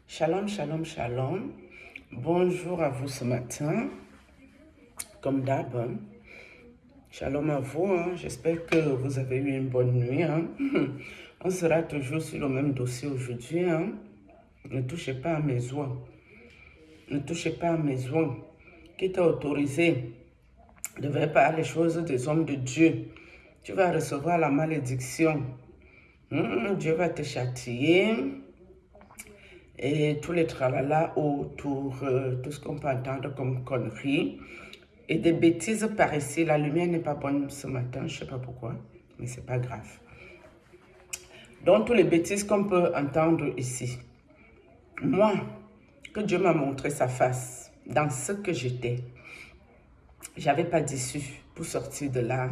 Shalom, shalom, shalom. Bonjour à vous ce matin, comme d'hab. Shalom à vous. J'espère que vous avez eu une bonne nuit. On sera toujours sur le même dossier aujourd'hui. Ne touchez pas à mes oies. Ne touchez pas à mes oies. Qui t'a autorisé de faire pas les choses des hommes de Dieu? Tu vas recevoir la malédiction. Dieu va te châtier. Et tous les tralala autour, tout ce qu'on peut entendre comme conneries. Et des bêtises par ici. La lumière n'est pas bonne ce matin, je ne sais pas pourquoi, mais c'est pas grave. Donc, tous les bêtises qu'on peut entendre ici. Moi, que Dieu m'a montré sa face dans ce que j'étais, j'avais pas d'issue pour sortir de là.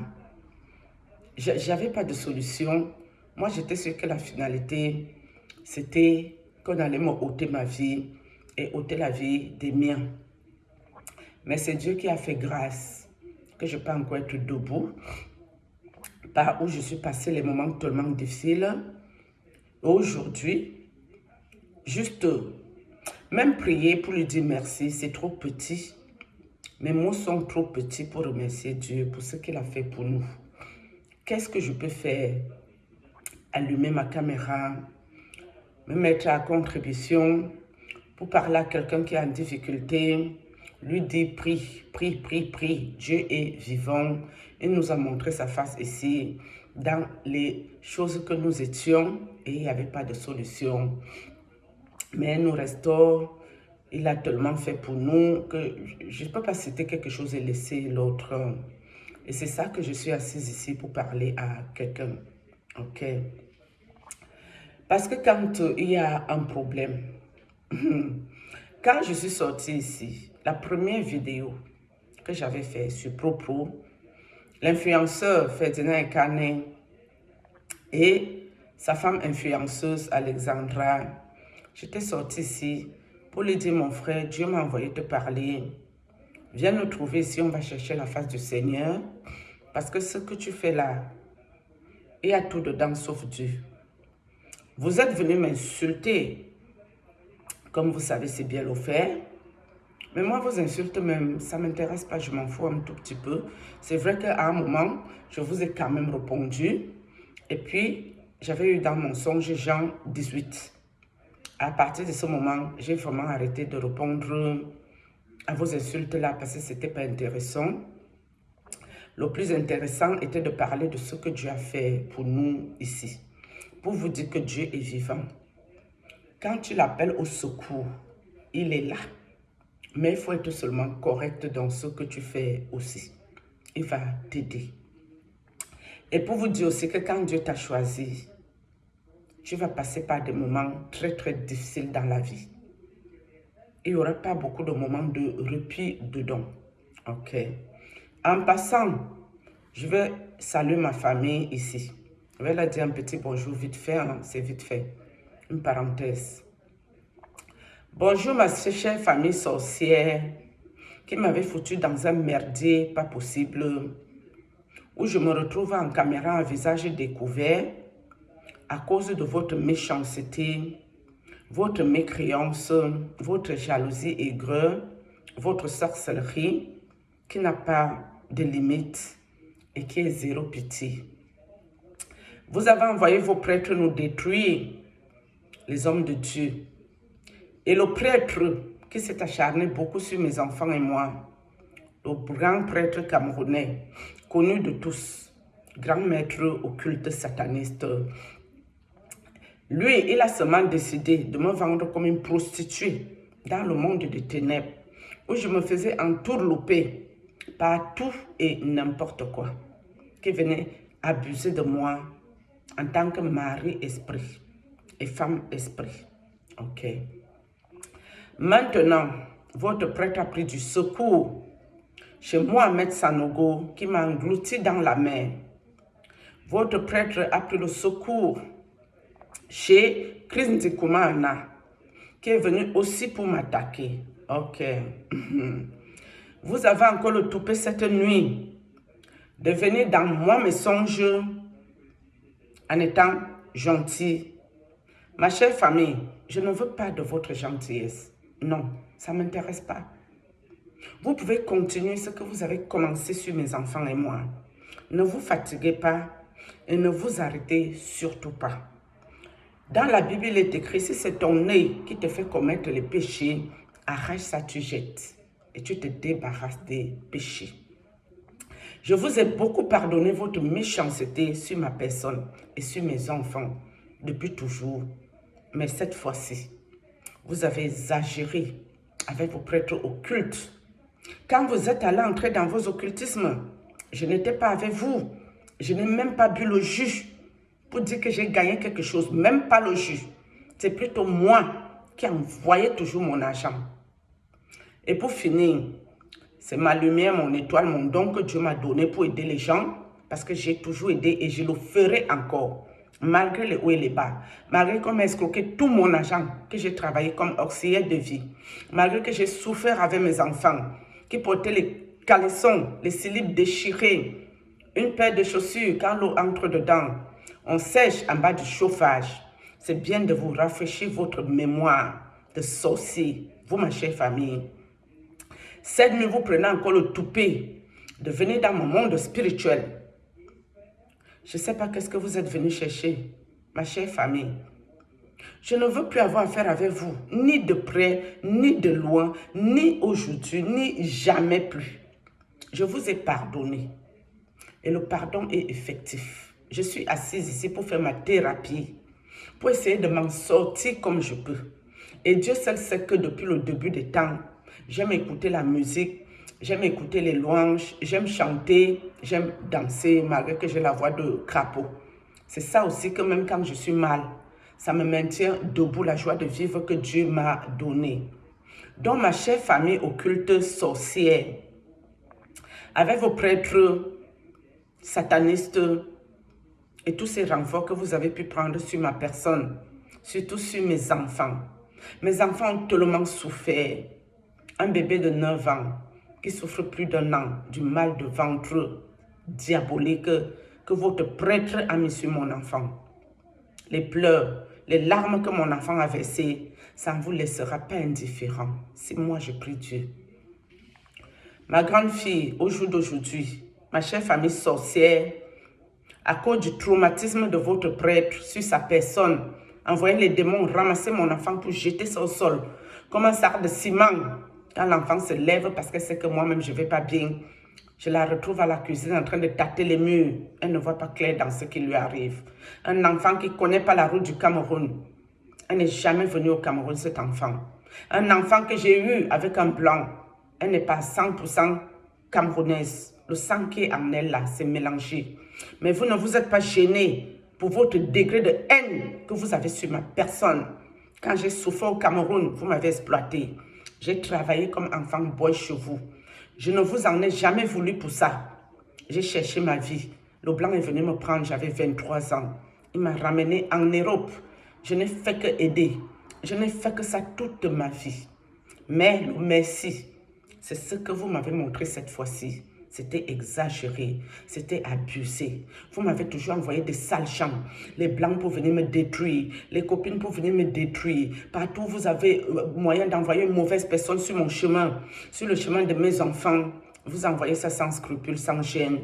J'avais pas de solution. Moi, j'étais sûre que la finalité, c'était qu'on allait me ôter ma vie et ôter la vie des miens. Mais c'est Dieu qui a fait grâce, que je peux encore être debout, par où je suis passé les moments tellement difficiles. Aujourd'hui, juste, même prier pour lui dire merci, c'est trop petit. Mes mots sont trop petits pour remercier Dieu pour ce qu'il a fait pour nous. Qu'est-ce que je peux faire? Allumer ma caméra, me mettre à contribution pour parler à quelqu'un qui est en difficulté, lui dire prie, prie, prie, prie. Dieu est vivant. Il nous a montré sa face ici dans les choses que nous étions et il n'y avait pas de solution. Mais nous restons, il a tellement fait pour nous que je ne peux pas citer quelque chose et laisser l'autre. Et c'est ça que je suis assise ici pour parler à quelqu'un. Ok? Parce que quand il y a un problème, quand je suis sortie ici, la première vidéo que j'avais faite sur Propro, l'influenceur Ferdinand Ekane et sa femme influenceuse Alexandra, j'étais sortie ici pour lui dire, mon frère, Dieu m'a envoyé te parler. Viens nous trouver ici, on va chercher la face du Seigneur. Parce que ce que tu fais là, il y a tout dedans sauf Dieu. Vous êtes venu m'insulter. Comme vous savez, c'est bien le faire. Mais moi, vos insultes même, ça ne m'intéresse pas, je m'en fous un tout petit peu. C'est vrai qu'à un moment, je vous ai quand même répondu. Et puis, j'avais eu dans mon songe Jean 18. À partir de ce moment, j'ai vraiment arrêté de répondre à vos insultes là parce que ce n'était pas intéressant. Le plus intéressant était de parler de ce que Dieu a fait pour nous ici. Pour vous dire que Dieu est vivant. Quand tu l'appelles au secours, il est là. Mais il faut être seulement correct dans ce que tu fais aussi. Il va t'aider. Et pour vous dire aussi que quand Dieu t'a choisi, tu vas passer par des moments très très difficiles dans la vie. Il n'y aura pas beaucoup de moments de répit dedans. Ok. En passant, je vais saluer ma famille ici. Je vais leur dire un petit bonjour vite fait, c'est vite fait. Une parenthèse. Bonjour ma chère famille sorcière qui m'avait foutu dans un merdier pas possible, où je me retrouve en caméra à visage découvert à cause de votre méchanceté, votre mécréance, votre jalousie aigre, votre sorcellerie qui n'a pas de limite et qui est zéro pitié. Vous avez envoyé vos prêtres nous détruire, les hommes de Dieu. Et le prêtre qui s'est acharné beaucoup sur mes enfants et moi, le grand prêtre camerounais, connu de tous, grand maître occulte sataniste, lui, il a seulement décidé de me vendre comme une prostituée dans le monde des ténèbres, où je me faisais entourlouper par tout et n'importe quoi, qui venait abuser de moi en tant que mari-esprit et femme-esprit. Ok. Maintenant, votre prêtre a pris du secours chez Mohamed Sanogo qui m'a englouti dans la mer. Votre prêtre a pris le secours chez Chris Nzikoumana qui est venu aussi pour m'attaquer. Ok. Vous avez encore le toupet cette nuit de venir dans moi mes songes en étant gentil. Ma chère famille, je ne veux pas de votre gentillesse. Non, ça ne m'intéresse pas. Vous pouvez continuer ce que vous avez commencé sur mes enfants et moi. Ne vous fatiguez pas et ne vous arrêtez surtout pas. Dans la Bible, il est écrit, si c'est ton œil qui te fait commettre les péchés, arrache ça, tu jettes et tu te débarrasses des péchés. Je vous ai beaucoup pardonné votre méchanceté sur ma personne et sur mes enfants depuis toujours. Mais cette fois-ci, vous avez exagéré avec vos prêtres occultes. Quand vous êtes allé entrer dans vos occultismes, je n'étais pas avec vous. Je n'ai même pas bu le jus pour dire que j'ai gagné quelque chose. Même pas le jus. C'est plutôt moi qui envoyais toujours mon argent. Et pour finir, c'est ma lumière, mon étoile, mon don que Dieu m'a donné pour aider les gens. Parce que j'ai toujours aidé et je le ferai encore. Malgré les hauts et les bas. Malgré qu'on m'a escroqué tout mon argent que j'ai travaillé comme auxiliaire de vie. Malgré que j'ai souffert avec mes enfants qui portaient les caleçons, les slips déchirés. Une paire de chaussures quand l'eau entre dedans. On sèche en bas du chauffage. C'est bien de vous rafraîchir votre mémoire de sorcier. Vous, ma chère famille. Cette nuit, vous prenez encore le toupet de venir dans mon monde spirituel. Je ne sais pas qu'est-ce que vous êtes venu chercher, ma chère famille. Je ne veux plus avoir affaire avec vous, ni de près, ni de loin, ni aujourd'hui, ni jamais plus. Je vous ai pardonné. Et le pardon est effectif. Je suis assise ici pour faire ma thérapie, pour essayer de m'en sortir comme je peux. Et Dieu seul sait que depuis le début des temps, j'aime écouter la musique, j'aime écouter les louanges, j'aime chanter, j'aime danser malgré que j'ai la voix de crapaud. C'est ça aussi que même quand je suis mal, ça me maintient debout la joie de vivre que Dieu m'a donnée. Donc ma chère famille occulte sorcière, avec vos prêtres satanistes et tous ces renforts que vous avez pu prendre sur ma personne, surtout sur mes enfants. Mes enfants ont tellement souffert. Un bébé de 9 ans qui souffre plus d'un an du mal de ventre diabolique que votre prêtre a mis sur mon enfant. Les pleurs, les larmes que mon enfant a versées, ça ne vous laissera pas indifférent. Si moi je prie Dieu. Ma grande fille, au jour d'aujourd'hui, ma chère famille sorcière, à cause du traumatisme de votre prêtre sur sa personne, envoyez les démons ramasser mon enfant pour jeter ça au sol, comme un sac de ciment. Quand l'enfant se lève parce qu'elle sait que moi-même je ne vais pas bien, je la retrouve à la cuisine en train de tâter les murs. Elle ne voit pas clair dans ce qui lui arrive. Un enfant qui ne connaît pas la route du Cameroun. Elle n'est jamais venue au Cameroun, cet enfant. Un enfant que j'ai eu avec un blanc. Elle n'est pas 100% camerounaise. Le sang qui est en elle là, c'est mélangé. Mais vous ne vous êtes pas gêné pour votre degré de haine que vous avez sur ma personne. Quand j'ai souffert au Cameroun, vous m'avez exploité. J'ai travaillé comme enfant boy chez vous. Je ne vous en ai jamais voulu pour ça. J'ai cherché ma vie. Le blanc est venu me prendre, j'avais 23 ans. Il m'a ramené en Europe. Je n'ai fait que aider. Je n'ai fait que ça toute ma vie. Mais le merci, c'est ce que vous m'avez montré cette fois-ci. C'était exagéré, c'était abusé. Vous m'avez toujours envoyé des sales chants. Les blancs pour venir me détruire, les copines pour venir me détruire. Partout, vous avez moyen d'envoyer une mauvaise personne sur mon chemin, sur le chemin de mes enfants. Vous envoyez ça sans scrupule, sans gêne.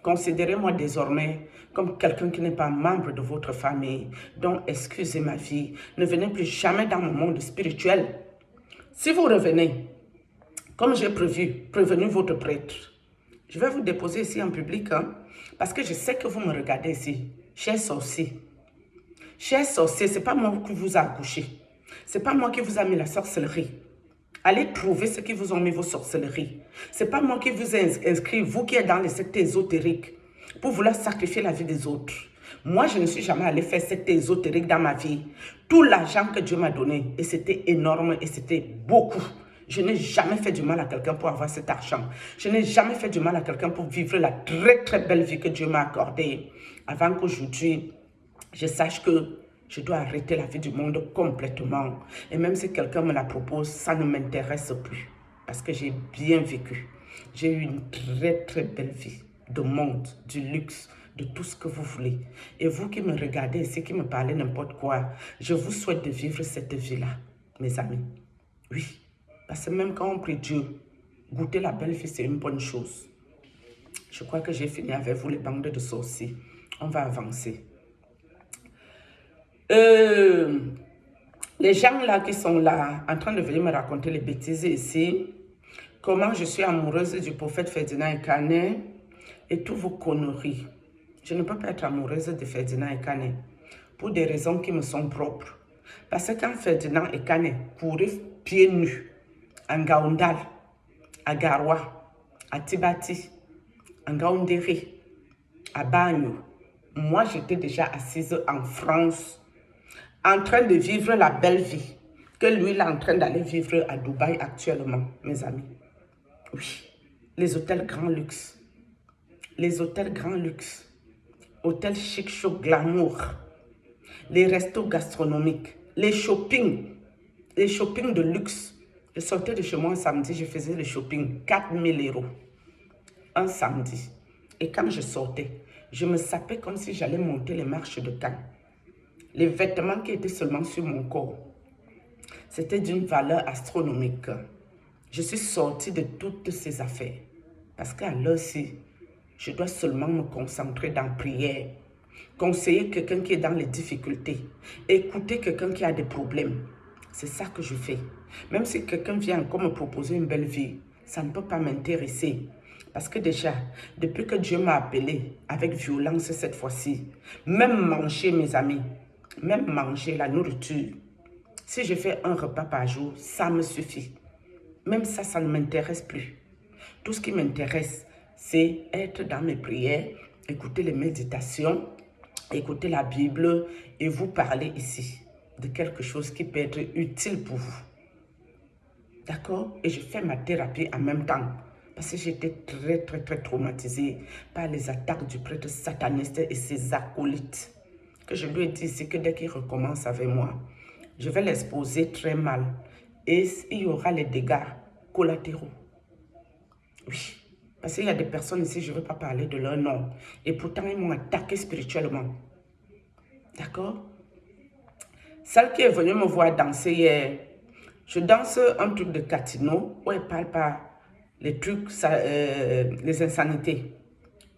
Considérez-moi désormais comme quelqu'un qui n'est pas membre de votre famille. Donc, excusez ma vie. Ne venez plus jamais dans mon monde spirituel. Si vous revenez, comme j'ai prévenu votre prêtre, je vais vous déposer ici en public, hein, parce que je sais que vous me regardez ici. Chers sorciers, ce n'est pas moi qui vous a accouché. Ce n'est pas moi qui vous a mis la sorcellerie. Allez trouver ceux qui vous ont mis vos sorcelleries. Ce n'est pas moi qui vous ai inscrit, vous qui êtes dans les sectes ésotériques, pour vouloir sacrifier la vie des autres. Moi, je ne suis jamais allé faire secte ésotérique dans ma vie. Tout l'argent que Dieu m'a donné, et c'était énorme, et c'était beaucoup. Je n'ai jamais fait du mal à quelqu'un pour avoir cet argent. Je n'ai jamais fait du mal à quelqu'un pour vivre la très très belle vie que Dieu m'a accordée. Avant qu'aujourd'hui, je sache que je dois arrêter la vie du monde complètement. Et même si quelqu'un me la propose, ça ne m'intéresse plus. Parce que j'ai bien vécu. J'ai eu une très très belle vie de monde, du luxe, de tout ce que vous voulez. Et vous qui me regardez ici, qui me parlez n'importe quoi, je vous souhaite de vivre cette vie-là, mes amis. Oui, parce que même quand on prie Dieu, goûter la belle vie, c'est une bonne chose. Je crois que j'ai fini avec vous, les bandes de sorciers. On va avancer. Les gens là qui sont là, en train de venir me raconter les bêtises ici, comment je suis amoureuse du prophète Ferdinand Ekane et toutes vos conneries. Je ne peux pas être amoureuse de Ferdinand Ekane pour des raisons qui me sont propres. Parce que quand Ferdinand Ekane courait pieds nus en Gaoundal, à Garoua, à Tibati, en Gaoundéré, à Bagno, moi j'étais déjà assise en France, en train de vivre la belle vie que lui il est en train d'aller vivre à Dubaï actuellement, mes amis. Oui, les hôtels grand luxe, les hôtels grand luxe, hôtels chic, chaud, glamour, les restos gastronomiques, les shoppings de luxe. Je sortais de chez moi un samedi, je faisais le shopping, 4000 € un samedi. Et quand je sortais, je me sapais comme si j'allais monter les marches de Cannes. Les vêtements qui étaient seulement sur mon corps, c'était d'une valeur astronomique. Je suis sortie de toutes ces affaires. Parce qu'à l'heure-ci, je dois seulement me concentrer dans la prière. Conseiller quelqu'un qui est dans les difficultés. Écouter quelqu'un qui a des problèmes. C'est ça que je fais. Même si quelqu'un vient encore me proposer une belle vie, ça ne peut pas m'intéresser. Parce que déjà, depuis que Dieu m'a appelé avec violence cette fois-ci, même manger, mes amis, même manger la nourriture, si je fais un repas par jour, ça me suffit. Même ça, ça ne m'intéresse plus. Tout ce qui m'intéresse, c'est être dans mes prières, écouter les méditations, écouter la Bible et vous parler ici de quelque chose qui peut être utile pour vous. D'accord? Et je fais ma thérapie en même temps. Parce que j'étais très traumatisée par les attaques du prêtre sataniste et ses acolytes. Que je lui ai dit ici que dès qu'il recommence avec moi, je vais l'exposer très mal. Et il y aura les dégâts collatéraux. Oui. Parce qu'il y a des personnes ici, je ne veux pas parler de leur nom. Et pourtant, ils m'ont attaqué spirituellement. D'accord? Celle qui est venue me voir danser hier, je danse un truc de Catino où elle parle pas les trucs, les insanités.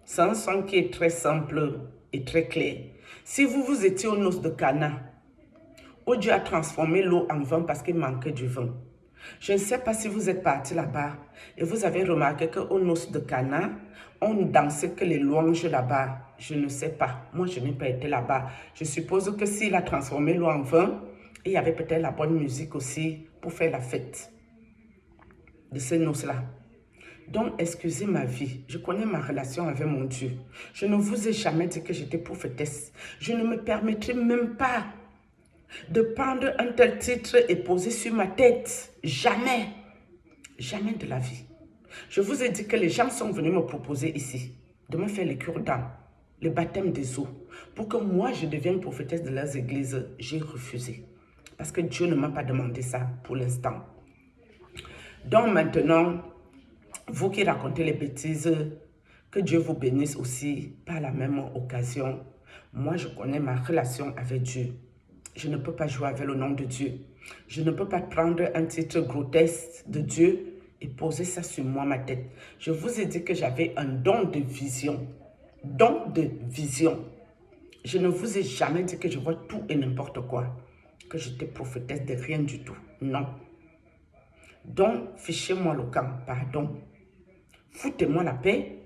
C'est un son qui est très simple et très clair. Si vous étiez aux noces de Cana, où Dieu a transformé l'eau en vin parce qu'il manquait du vin. Je ne sais pas si vous êtes parti là-bas et vous avez remarqué qu'aux noces de Cana, on ne dansait que les louanges là-bas. Je ne sais pas. Moi, je n'ai pas été là-bas. Je suppose que s'il a transformé l'eau en vin, il y avait peut-être la bonne musique aussi pour faire la fête de ces noces-là. Donc, excusez ma vie. Je connais ma relation avec mon Dieu. Je ne vous ai jamais dit que j'étais prophétesse. Je ne me permettrai même pas de prendre un tel titre et poser sur ma tête. Jamais. Jamais de la vie. Je vous ai dit que les gens sont venus me proposer ici de me faire les cure-dents, le baptême des eaux, pour que moi je devienne prophétesse de leurs églises. J'ai refusé. Parce que Dieu ne m'a pas demandé ça pour l'instant. Donc maintenant, vous qui racontez les bêtises, que Dieu vous bénisse aussi par la même occasion. Moi, je connais ma relation avec Dieu. Je ne peux pas jouer avec le nom de Dieu. Je ne peux pas prendre un titre grotesque de Dieu et poser ça sur moi, ma tête. Je vous ai dit que j'avais un don de vision. Don de vision. Je ne vous ai jamais dit que je vois tout et n'importe quoi. Que j'étais prophétesse de rien du tout. Non. Donc, fichez-moi le camp, pardon. Foutez-moi la paix.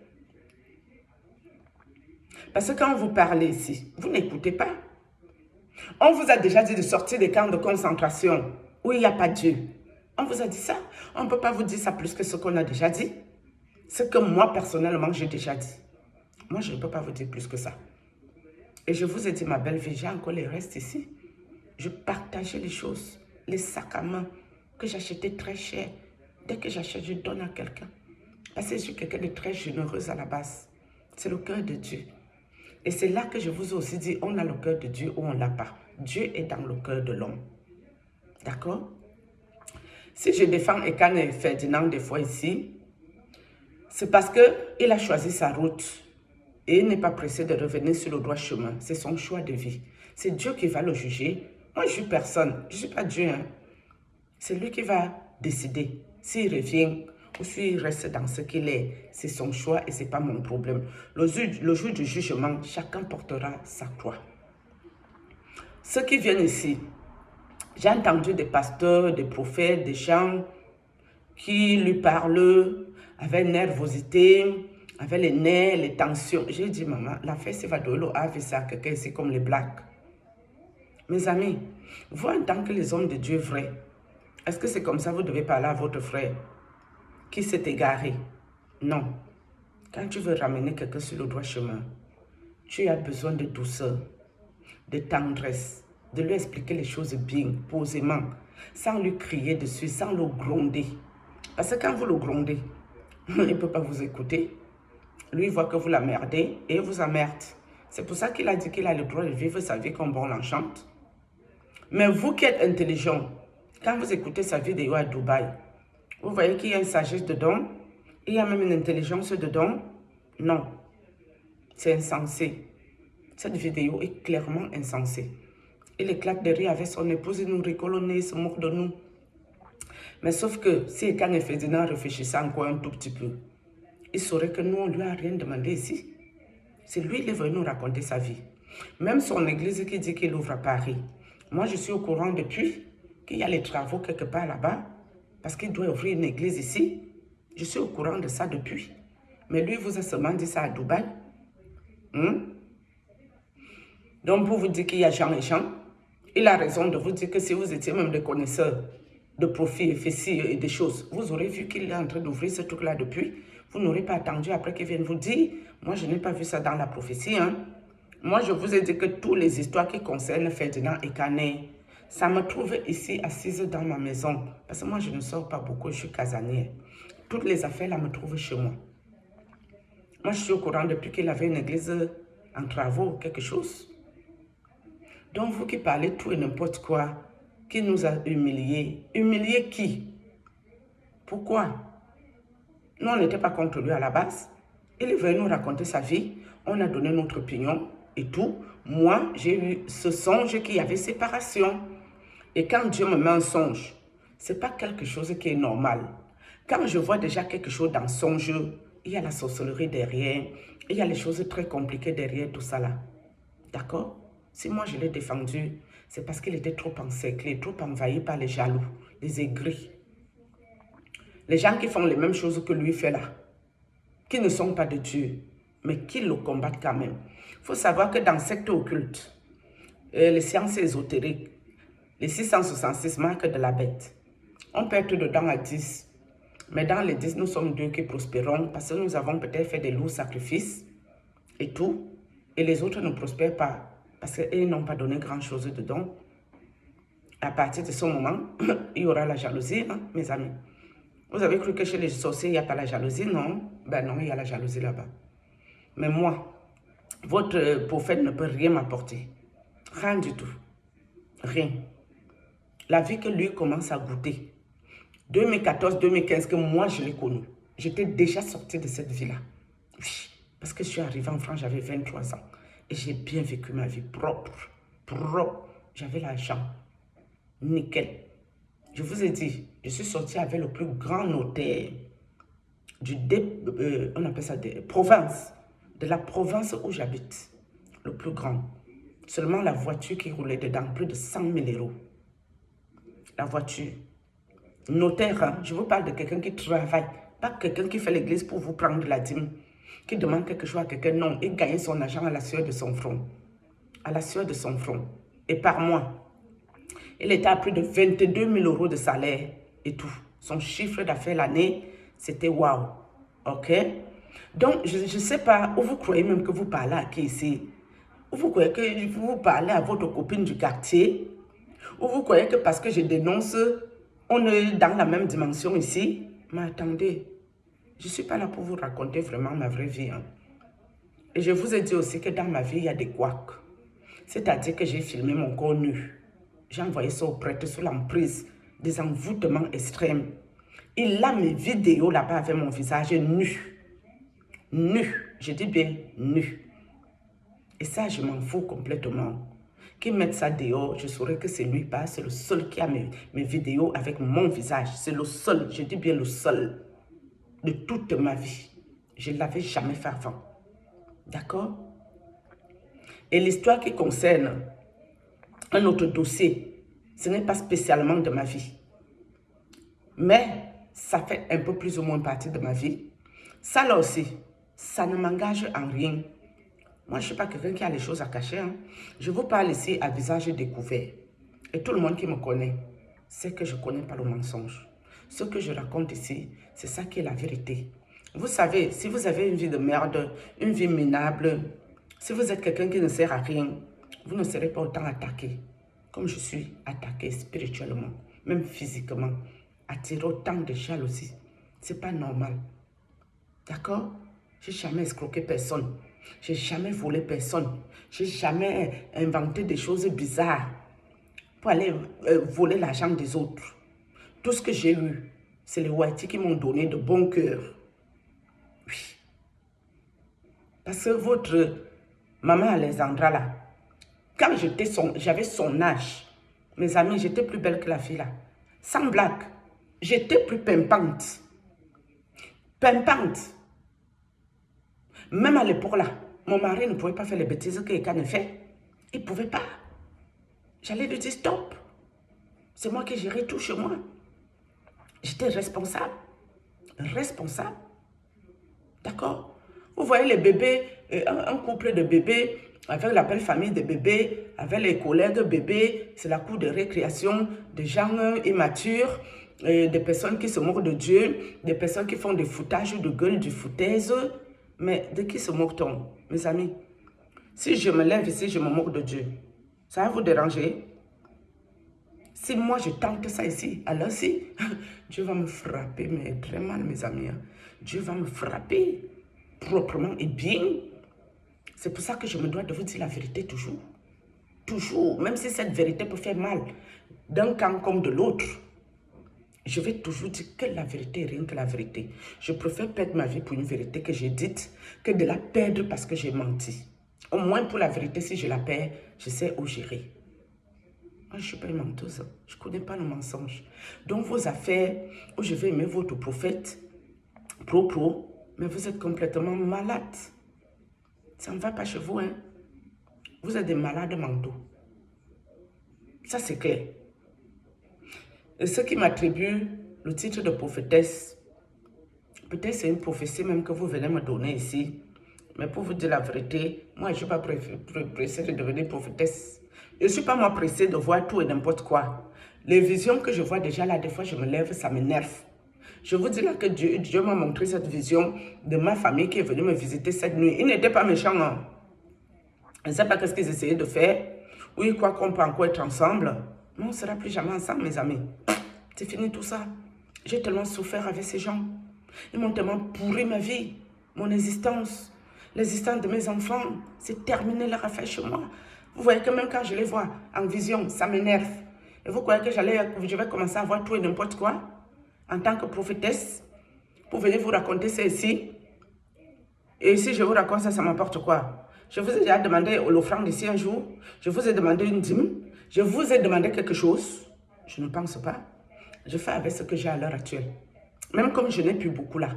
Parce que quand vous parlez ici, vous n'écoutez pas. On vous a déjà dit de sortir des camps de concentration où il n'y a pas Dieu. On vous a dit ça. On ne peut pas vous dire ça plus que ce qu'on a déjà dit. Ce que moi, personnellement, j'ai déjà dit. Moi, je ne peux pas vous dire plus que ça. Et je vous ai dit, ma belle vie, j'ai encore les restes ici. Je partageais les choses, les sacs à main que j'achetais très cher. Dès que j'achète, je donne à quelqu'un. Parce que je suis quelqu'un de très généreuse à la base. C'est le cœur de Dieu. Et c'est là que je vous ai aussi dit, on a le cœur de Dieu ou on ne l'a pas. Dieu est dans le cœur de l'homme. D'accord? Si je défends Ekane et Ferdinand des fois ici, c'est parce qu'il a choisi sa route. Et il n'est pas pressé de revenir sur le droit chemin. C'est son choix de vie. C'est Dieu qui va le juger. Moi, je suis personne. Je ne suis pas Dieu. Hein. C'est lui qui va décider. S'il revient ou s'il reste dans ce qu'il est, c'est son choix et ce n'est pas mon problème. Le jour du jugement, chacun portera sa croix. Ceux qui viennent ici, j'ai entendu des pasteurs, des prophètes, des gens qui lui parlent avec nervosité, avec les nerfs, les tensions. J'ai dit, maman, la fête va donner l'eau ça quelqu'un, c'est comme les blagues. Mes amis, vous en tant que les hommes de Dieu vrais, est-ce que c'est comme ça que vous devez parler à votre frère qui s'est égaré? Non. Quand tu veux ramener quelqu'un sur le droit chemin, tu as besoin de douceur, de tendresse, de lui expliquer les choses bien, posément, sans lui crier dessus, sans le gronder. Parce que quand vous le grondez, il ne peut pas vous écouter. Lui, il voit que vous l'emmerdez et il vous emmerde. C'est pour ça qu'il a dit qu'il a le droit de vivre sa vie comme bon l'enchante. Mais vous qui êtes intelligent, quand vous écoutez sa vidéo à Dubaï, vous voyez qu'il y a une sagesse dedans, il y a même une intelligence dedans. Non, c'est insensé. Cette vidéo est clairement insensée. Il éclate de rire avec son épouse, il nous rigole au nez, il se moque de nous. Mais sauf que si quand Ferdinand réfléchissait encore un tout petit peu, il saurait que nous, on ne lui a rien demandé ici. C'est lui qui est venu nous raconter sa vie. Même son église qui dit qu'il ouvre à Paris. Moi, je suis au courant depuis qu'il y a les travaux quelque part là-bas, parce qu'il doit ouvrir une église ici. Je suis au courant de ça depuis. Mais lui, vous a seulement dit ça à Dubaï. Donc, pour vous dire qu'il y a Jean et Jean, il a raison de vous dire que si vous étiez même des connaisseurs de profit, et des choses, vous aurez vu qu'il est en train d'ouvrir ce truc-là depuis. Vous n'aurez pas attendu après qu'il vienne vous dire, moi, je n'ai pas vu ça dans la prophétie. Hein. Moi, je vous ai dit que toutes les histoires qui concernent Ferdinand et Canet, ça me trouve ici assise dans ma maison. Parce que moi, je ne sors pas beaucoup, je suis casanière. Toutes les affaires là me trouvent chez moi. Moi, je suis au courant depuis qu'il avait une église en travaux, quelque chose. Donc, vous qui parlez tout et n'importe quoi, qui nous a humiliés. Humiliés qui? Pourquoi? Nous, on n'était pas contre lui à la base. Il est venu nous raconter sa vie. On a donné notre opinion et tout. Moi, j'ai eu ce songe qu'il y avait séparation. Et quand Dieu me met un songe, ce n'est pas quelque chose qui est normal. Quand je vois déjà quelque chose dans son jeu, il y a la sorcellerie derrière, il y a les choses très compliquées derrière tout ça là. D'accord? Si moi je l'ai défendu, c'est parce qu'il était trop encerclé, trop envahi par les jaloux, les aigris. Les gens qui font les mêmes choses que lui fait là, qui ne sont pas de Dieu, mais qui le combattent quand même. Il faut savoir que dans le secteur occulte, les sciences ésotériques, les 666 marques de la bête, on perd tout dedans à 10. Mais dans les 10, nous sommes 2 qui prospérons parce que nous avons peut-être fait des lourds sacrifices et tout. Et les autres ne prospèrent pas parce qu'ils n'ont pas donné grand-chose dedans. À partir de ce moment, il y aura la jalousie, hein, mes amis. Vous avez cru que chez les sorciers, il n'y a pas la jalousie? Non. Ben non, il y a la jalousie là-bas. Mais moi, votre prophète ne peut rien m'apporter. Rien du tout. Rien. La vie que lui commence à goûter. 2014-2015, que moi je l'ai connu. J'étais déjà sortie de cette vie-là. Oui, parce que je suis arrivée en France, j'avais 23 ans. Et j'ai bien vécu ma vie propre. Propre. J'avais l'argent. Nickel. Je vous ai dit, je suis sortie avec le plus grand notaire on appelle ça des provinces. De la province où j'habite. Le plus grand. Seulement la voiture qui roulait dedans, plus de 100 000 €. La voiture. Notaire, hein? Je vous parle de quelqu'un qui travaille, pas quelqu'un qui fait l'église pour vous prendre de la dîme, qui demande quelque chose à quelqu'un. Non, il gagne son argent à la sueur de son front. À la sueur de son front. Et par mois, il était à plus de 22 000 € de salaire et tout. Son chiffre d'affaires l'année, c'était waouh. Ok? Donc, je ne sais pas où vous croyez même que vous parlez à qui ici. Ou vous croyez que vous parlez à votre copine du quartier. Ou vous croyez que parce que je dénonce, on est dans la même dimension ici. Mais attendez, je ne suis pas là pour vous raconter vraiment ma vraie vie. Hein. Et je vous ai dit aussi que dans ma vie, il y a des couacs. C'est-à-dire que j'ai filmé mon corps nu. J'ai envoyé ça au prêtre sous l'emprise des envoûtements extrêmes. Il a mes vidéos là-bas avec mon visage nu. Nu. Je dis bien nu. Et ça, je m'en fous complètement. Qu'ils mettent ça dehors, je saurais que c'est lui, pas. C'est le seul qui a mes vidéos avec mon visage. C'est le seul, je dis bien le seul de toute ma vie. Je ne l'avais jamais fait avant. D'accord? Et l'histoire qui concerne un autre dossier, ce n'est pas spécialement de ma vie. Mais ça fait un peu plus ou moins partie de ma vie. Ça là aussi, ça ne m'engage en rien. Moi, je ne suis pas quelqu'un qui a les choses à cacher. Hein. Je vous parle ici à visage découvert. Et tout le monde qui me connaît sait que je ne connais pas le mensonge. Ce que je raconte ici, c'est ça qui est la vérité. Vous savez, si vous avez une vie de merde, une vie minable, si vous êtes quelqu'un qui ne sert à rien, vous ne serez pas autant attaqué comme je suis attaqué spirituellement, même physiquement, attiré autant de jalousie. Ce n'est pas normal. D'accord? Je n'ai jamais escroqué personne. Je n'ai jamais volé personne. Je n'ai jamais inventé des choses bizarres pour aller voler l'argent des autres. Tout ce que j'ai eu, c'est les Whitey qui m'ont donné de bon cœur. Oui. Parce que votre maman Alexandra là, quand j'avais son âge, mes amis, j'étais plus belle que la fille là. Sans blague, j'étais plus pimpante. Pimpante. Même à l'époque là, mon mari ne pouvait pas faire les bêtises que Ekan fait. Il ne pouvait pas. J'allais lui dire stop. C'est moi qui gérais tout chez moi. J'étais responsable. Responsable. D'accord? Vous voyez les bébés, un couple de bébés, avec la belle famille de bébés, avec les collègues bébés, c'est la cour de récréation, des gens immatures, des personnes qui se moquent de Dieu, des personnes qui font des foutages de gueule, du foutaise. Mais de qui se moque-t-on, mes amis? Si je me lève ici, je me moque de Dieu, ça va vous déranger? Si moi je tente ça ici, alors si, Dieu va me frapper, mais très mal, mes amis. Hein. Dieu va me frapper proprement et bien. C'est pour ça que je me dois de vous dire la vérité toujours. Toujours, même si cette vérité peut faire mal, d'un camp comme de l'autre. Je vais toujours dire que la vérité est rien que la vérité. Je préfère perdre ma vie pour une vérité que j'ai dite que de la perdre parce que j'ai menti. Au moins pour la vérité, si je la perds, je sais où gérer. Moi, je ne suis pas une menteuse. Je ne connais pas le mensonge. Donc, vos affaires, où je vais aimer votre prophète, mais vous êtes complètement malade. Ça ne va pas chez vous, hein. Vous êtes des malades mentaux. Ça, c'est clair. Et ceux qui m'attribuent le titre de prophétesse, peut-être c'est une prophétie même que vous venez me donner ici. Mais pour vous dire la vérité, moi, je ne suis pas pressée de devenir prophétesse. Je ne suis pas moi pressée de voir tout et n'importe quoi. Les visions que je vois déjà là, des fois, je me lève, ça m'énerve. Je vous dis là que Dieu m'a montré cette vision de ma famille qui est venue me visiter cette nuit. Ils n'étaient pas méchants. Hein. Je ne sais pas ce qu'ils essayaient de faire. Oui, quoi qu'on peut encore être ensemble. Mais on ne sera plus jamais ensemble, mes amis. C'est fini tout ça. J'ai tellement souffert avec ces gens. Ils m'ont tellement pourri ma vie, mon existence, l'existence de mes enfants. C'est terminé leur affaire chez moi. Vous voyez que même quand je les vois en vision, ça m'énerve. Et vous croyez que je vais commencer à voir tout et n'importe quoi en tant que prophétesse pour venir vous raconter ça ici? Et si je vous raconte ça, ça m'apporte quoi? Je vous ai déjà demandé l'offrande ici un jour. Je vous ai demandé une dîme. Je vous ai demandé quelque chose. Je ne pense pas. Je fais avec ce que j'ai à l'heure actuelle. Même comme je n'ai plus beaucoup là.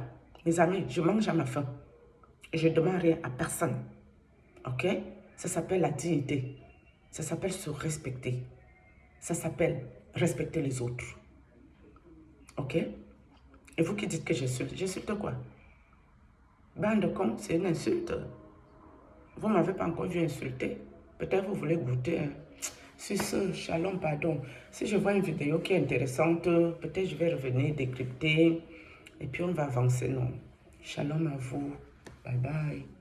Mes amis, je mange à ma faim. Et je ne demande rien à personne. Ok? Ça s'appelle la dignité. Ça s'appelle se respecter. Ça s'appelle respecter les autres. Ok? Et vous qui dites que j'insulte quoi? Bande de cons, c'est une insulte. Vous ne m'avez pas encore vu insulter. Peut-être vous voulez goûter. Hein. Sur ce, shalom, pardon. Si je vois une vidéo qui est intéressante, peut-être je vais revenir décrypter. Et puis on va avancer, non? Shalom à vous. Bye bye.